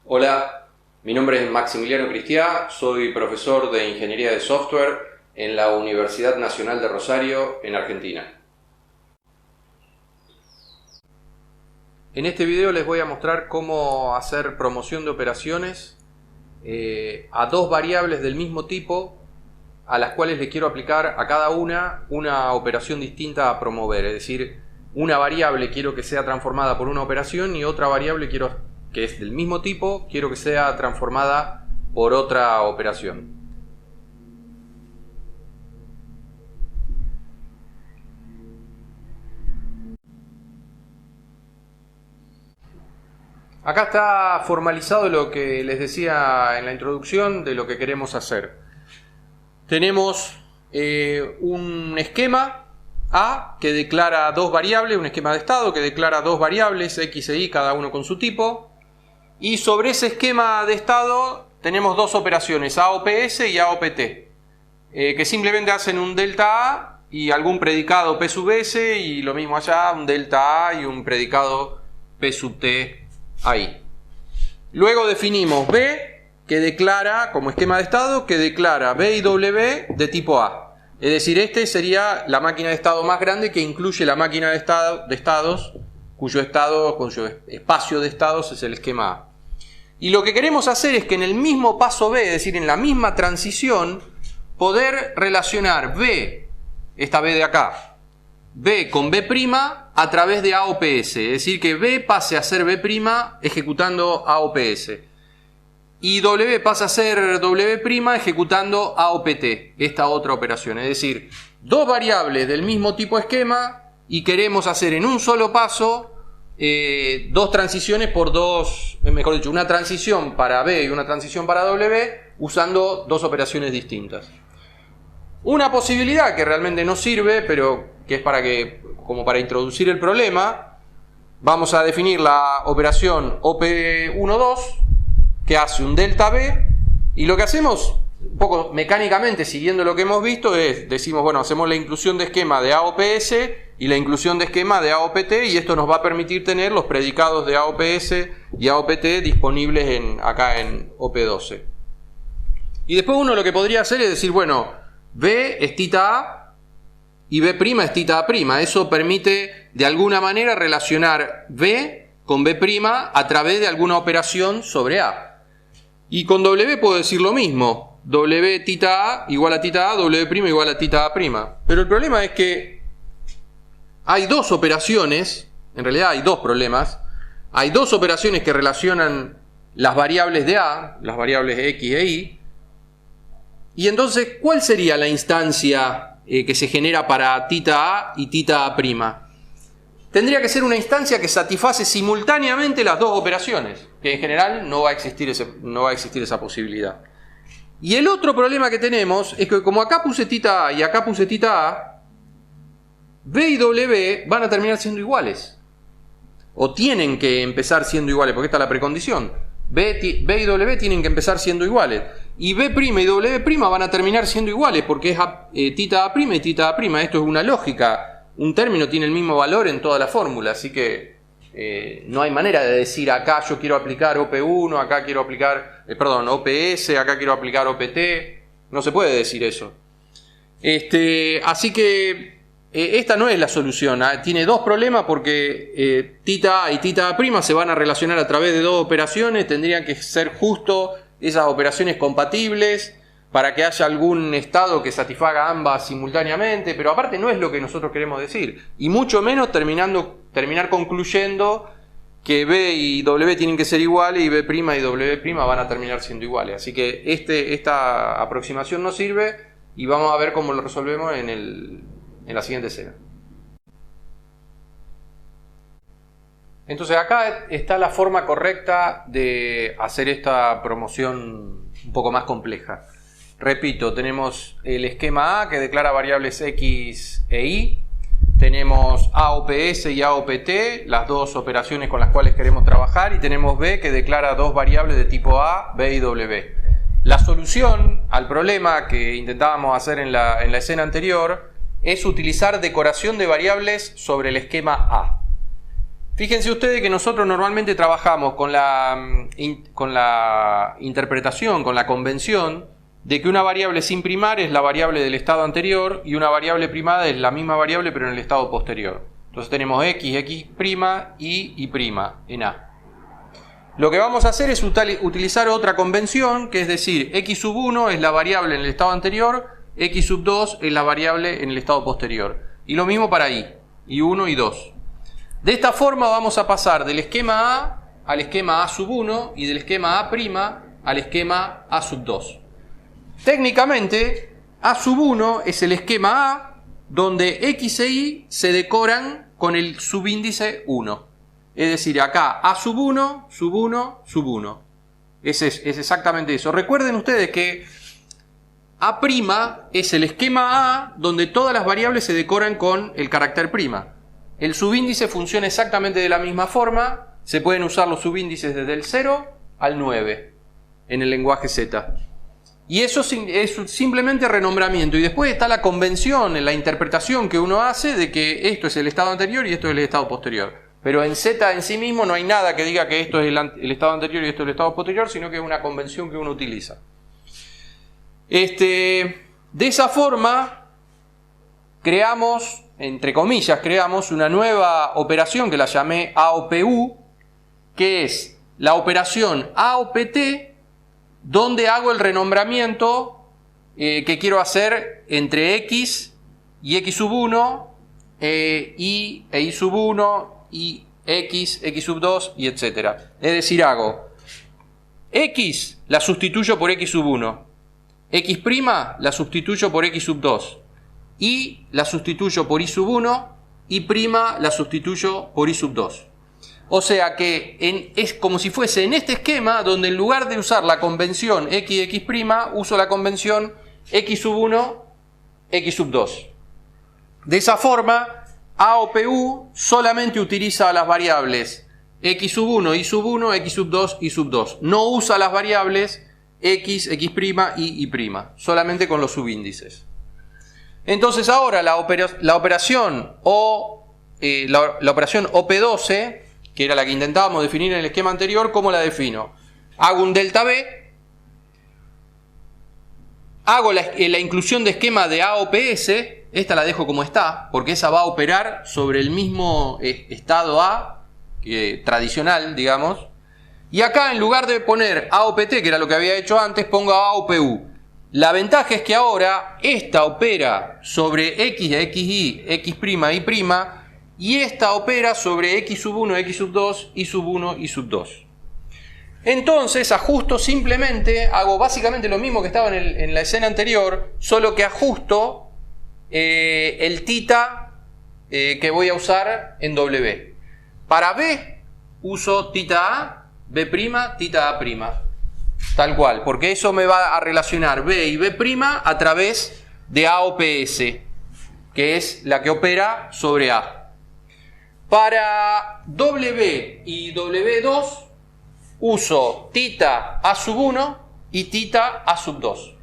Hola, mi nombre es Maximiliano Cristiá, soy profesor de Ingeniería de Software en la Universidad Nacional de Rosario, en Argentina. En este video les voy a mostrar cómo hacer promoción de operaciones a dos variables del mismo tipo, a las cuales le quiero aplicar a cada una operación distinta a promover. Es decir, una variable quiero que sea transformada por una operación y otra variable que es del mismo tipo, quiero que sea transformada por otra operación. Acá está formalizado lo que les decía en la introducción de lo que queremos hacer. Tenemos un esquema A que declara dos variables, un esquema de estado que declara dos variables, X e Y, cada uno con su tipo. Y sobre ese esquema de estado tenemos dos operaciones, AOPS y AOPT, que simplemente hacen un delta A y algún predicado P sub S, y lo mismo allá, un delta A y un predicado P sub T ahí. Luego definimos B, que declara, como esquema de estado, que declara B y W de tipo A. Es decir, este sería la máquina de estado más grande, que incluye la máquina de estados, cuyo espacio de estados es el esquema A. Y lo que queremos hacer es que en el mismo paso B, es decir, en la misma transición, poder relacionar B, esta B de acá, B con B' a través de AOPS. Es decir, que B pase a ser B' ejecutando AOPS. Y W pasa a ser W' ejecutando AOPT, esta otra operación. Es decir, dos variables del mismo tipo esquema, y queremos hacer en un solo paso dos transiciones por dos, mejor dicho, una transición para B y una transición para W, usando dos operaciones distintas. Una posibilidad que realmente no sirve, pero que es como para introducir el problema, vamos a definir la operación OP12, que hace un delta B, y lo que hacemos, un poco mecánicamente, siguiendo lo que hemos visto, decimos, bueno, hacemos la inclusión de esquema de AOPS y la inclusión de esquema de AOPT, y esto nos va a permitir tener los predicados de AOPS y AOPT disponibles acá en OP12. Y después uno lo que podría hacer es decir, bueno, B es tita A y B' es tita A'. Eso permite de alguna manera relacionar B con B' a través de alguna operación sobre A. Y con W puedo decir lo mismo. W tita A igual a tita A, W' igual a tita A'. Pero el problema es que hay dos operaciones, en realidad hay dos problemas. Hay dos operaciones que relacionan las variables de A, las variables X e Y. Y entonces, ¿cuál sería la instancia que se genera para tita A y tita A'? Tendría que ser una instancia que satisface simultáneamente las dos operaciones, que en general no va a existir esa posibilidad. Y el otro problema que tenemos es que como acá puse tita A y acá puse tita A, B y W van a terminar siendo iguales. O tienen que empezar siendo iguales, porque esta es la precondición. B y W tienen que empezar siendo iguales. Y B' y W' van a terminar siendo iguales, porque es tita A' y tita A'. Esto es una lógica. Un término tiene el mismo valor en toda la fórmula, así que no hay manera de decir acá yo quiero aplicar OP1, acá quiero aplicar, OPS, acá quiero aplicar OPT. No se puede decir eso. Así que esta no es la solución. Tiene dos problemas porque tita A y tita A' se van a relacionar a través de dos operaciones. Tendrían que ser justo esas operaciones compatibles para que haya algún estado que satisfaga ambas simultáneamente, pero aparte no es lo que nosotros queremos decir, y mucho menos terminar concluyendo que B y W tienen que ser iguales y B' y W' van a terminar siendo iguales. Así que esta aproximación no sirve, y vamos a ver cómo lo resolvemos en la siguiente escena. Entonces acá está la forma correcta de hacer esta promoción un poco más compleja. Repito, tenemos el esquema A que declara variables X e Y. Tenemos AOPS y AOPT, las dos operaciones con las cuales queremos trabajar. Y tenemos B que declara dos variables de tipo A, B y W. La solución al problema que intentábamos hacer en la escena anterior es utilizar decoración de variables sobre el esquema A. Fíjense ustedes que nosotros normalmente trabajamos con la interpretación, con la convención de que una variable sin primar es la variable del estado anterior y una variable primada es la misma variable pero en el estado posterior. Entonces tenemos x, x', y en A. Lo que vamos a hacer es utilizar otra convención, que es decir, x sub 1 es la variable en el estado anterior, x sub 2 es la variable en el estado posterior. Y lo mismo para y 1 y 2. De esta forma vamos a pasar del esquema A al esquema A sub 1 y del esquema A' al esquema A sub 2. Técnicamente, A sub 1 es el esquema A donde x e y se decoran con el subíndice 1. Es decir, acá A sub 1, sub 1, sub 1. Es exactamente eso. Recuerden ustedes que A' es el esquema A donde todas las variables se decoran con el carácter prima. El subíndice funciona exactamente de la misma forma. Se pueden usar los subíndices desde el 0 al 9 en el lenguaje Z. Y eso es simplemente renombramiento. Y después está la convención, la interpretación que uno hace de que esto es el estado anterior y esto es el estado posterior. Pero en Z en sí mismo no hay nada que diga que esto es el estado anterior y esto es el estado posterior, sino que es una convención que uno utiliza. De esa forma, creamos, entre comillas, una nueva operación que la llamé AOPU, que es la operación AOPT, donde hago el renombramiento que quiero hacer entre x y x sub 1, y e y sub 1, y x, x sub 2, y etc. Es decir, hago x la sustituyo por x sub 1, x' la sustituyo por x sub 2, y la sustituyo por y sub 1, y prima la sustituyo por y sub 2. O sea que es como si fuese en este esquema donde en lugar de usar la convención x, x', uso la convención x sub 1, x sub 2. De esa forma, AOPU solamente utiliza las variables x sub 1, y sub 1, x sub 2, y sub 2. No usa las variables x, x', y solamente con los subíndices. Entonces ahora la operación la operación OP12, que era la que intentábamos definir en el esquema anterior, ¿cómo la defino? Hago un delta B, hago la inclusión de esquema de AOPS, esta la dejo como está, porque esa va a operar sobre el mismo estado A, tradicional, digamos, y acá en lugar de poner AOPT, que era lo que había hecho antes, pongo AOPU. La ventaja es que ahora esta opera sobre x, xy, x', y esta opera sobre x sub 1, x sub 2, y sub 1, y sub 2. Entonces ajusto simplemente, hago básicamente lo mismo que estaba en la escena anterior, solo que ajusto el tita que voy a usar en W. Para B uso tita A, B', tita A'. Tal cual, porque eso me va a relacionar B y B' a través de AOPS, que es la que opera sobre A. Para W y W2 uso tita A sub 1 y tita A sub 2.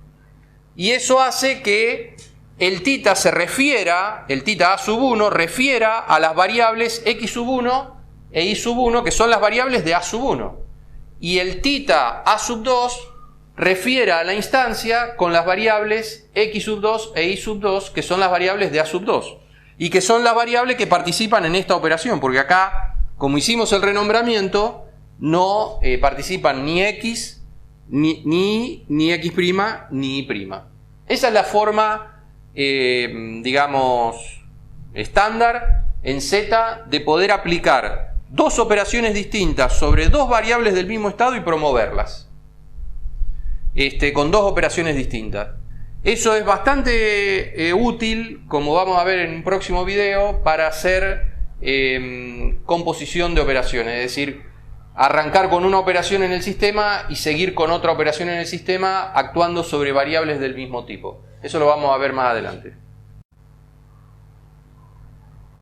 Y eso hace que el tita A sub 1 refiera a las variables x sub 1 e y sub 1, que son las variables de A sub 1. Y el tita A sub 2 refiera a la instancia con las variables x sub 2 e y sub 2, que son las variables de A sub 2. Y que son las variables que participan en esta operación, porque acá, como hicimos el renombramiento, no participan ni x, ni x', ni y'. Esa es la forma, digamos, estándar en Z de poder aplicar dos operaciones distintas sobre dos variables del mismo estado y promoverlas. Con dos operaciones distintas. Eso es bastante útil, como vamos a ver en un próximo video, para hacer composición de operaciones. Es decir, arrancar con una operación en el sistema y seguir con otra operación en el sistema actuando sobre variables del mismo tipo. Eso lo vamos a ver más adelante.